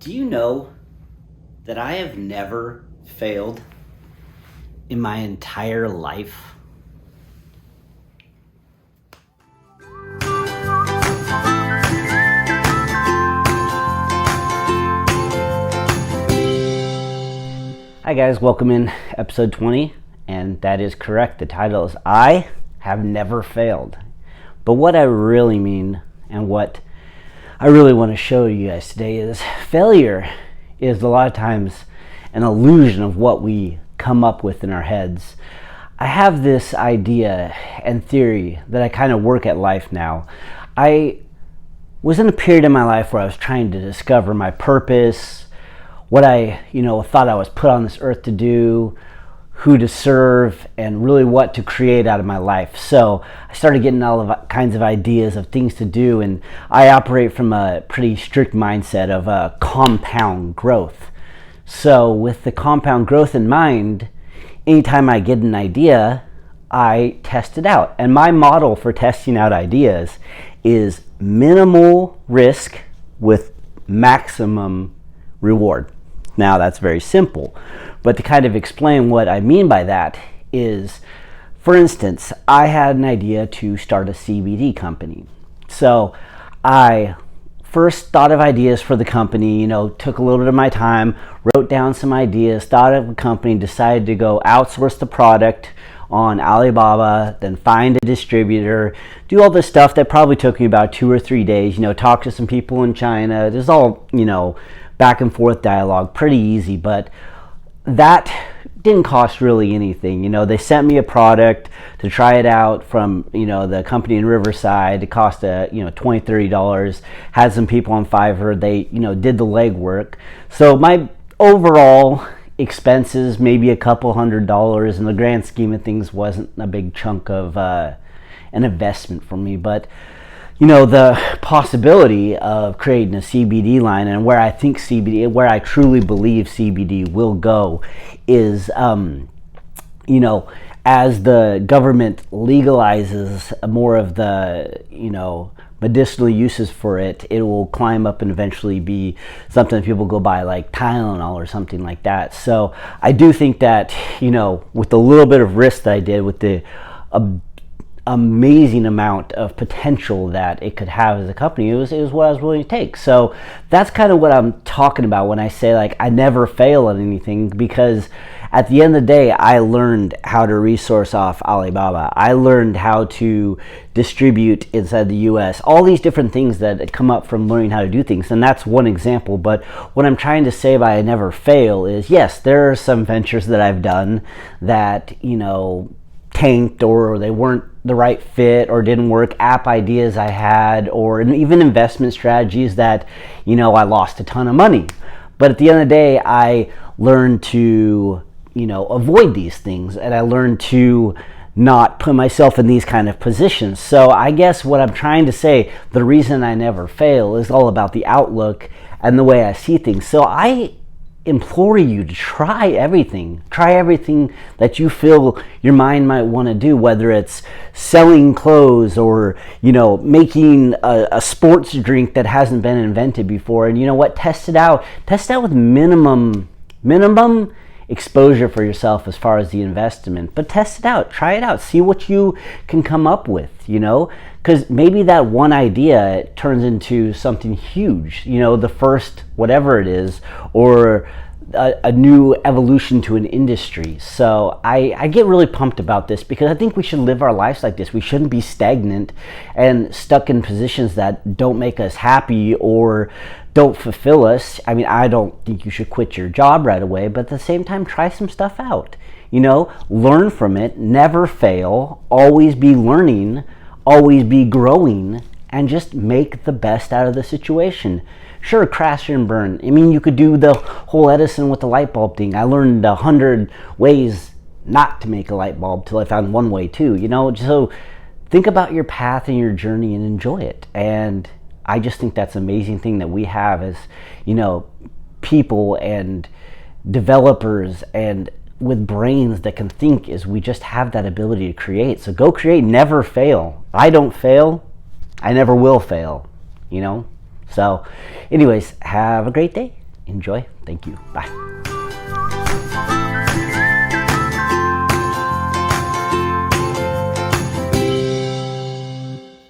Do you know that I have never failed in my entire life? Hi guys, welcome in episode 20, and that is correct. The title is I Have Never Failed. But what I really mean and what I really want to show you guys today is failure is a lot of times an illusion of what we come up with in our heads. I have this idea and theory that I kind of work at life now. I was in a period in my life where I was trying to discover my purpose, what I, thought I was put on this earth to do, who to serve, and really what to create out of my life. So I started getting all kinds of ideas of things to do, and I operate from a pretty strict mindset of compound growth. So with the compound growth in mind, anytime I get an idea, I test it out. And my model for testing out ideas is minimal risk with maximum reward. Now that's very simple, but to kind of explain what I mean by that is, for instance, I had an idea to start a CBD company. So I first thought of ideas for the company, took a little bit of my time, wrote down some ideas, thought of a company, decided to go outsource the product on Alibaba, then find a distributor, do all this stuff that probably took me about 2 or 3 days, talk to some people in China. There's all, back and forth dialogue, pretty easy, but that didn't cost really anything. They sent me a product to try it out from, the company in Riverside. It cost $20-$30. Had some people on Fiverr. They, did the legwork. So my overall expenses, maybe a couple $100 in the grand scheme of things, wasn't a big chunk of an investment for me. But the possibility of creating a CBD line, and where I think CBD, where I truly believe CBD will go, is, as the government legalizes more of the, medicinal uses for it, it will climb up and eventually be something that people go by like Tylenol or something like that. So I do think that, with the little bit of risk that I did, with the amazing amount of potential that it could have as a company, it was what I was willing to take. So that's kind of what I'm talking about when I say, like, I never fail at anything, because at the end of the day, I learned how to resource off Alibaba. I learned how to distribute inside the US, all these different things that come up from learning how to do things. And that's one example. But what I'm trying to say by I never fail is, yes, there are some ventures that I've done that, tanked, or they weren't the right fit, or didn't work, app ideas I had, or even investment strategies that, I lost a ton of money. But at the end of the day, I learned to, avoid these things, and I learned to not put myself in these kind of positions. So I guess what I'm trying to say, the reason I never fail is all about the outlook and the way I see things. So I implore you to try everything that you feel your mind might want to do, whether it's selling clothes or making a sports drink that hasn't been invented before. And test it out with minimum exposure for yourself as far as the investment, but test it out, try it out, see what you can come up with, because maybe that one idea turns into something huge, the first whatever it is, or a new evolution to an industry. So I get really pumped about this, because I think we should live our lives like this. We shouldn't be stagnant and stuck in positions that don't make us happy or don't fulfill us. I mean, I don't think you should quit your job right away, but at the same time, try some stuff out. Learn from it, never fail, always be learning, always be growing, and just make the best out of the situation. Sure, crash and burn. I mean, you could do the whole Edison with the light bulb thing. I learned 100 ways not to make a light bulb till I found one way too, So think about your path and your journey and enjoy it. And I just think that's an amazing thing that we have as, people and developers and with brains that can think, is we just have that ability to create. So go create, never fail. I don't fail. I never will fail, So anyways, have a great day. enjoy. Thank you. Bye.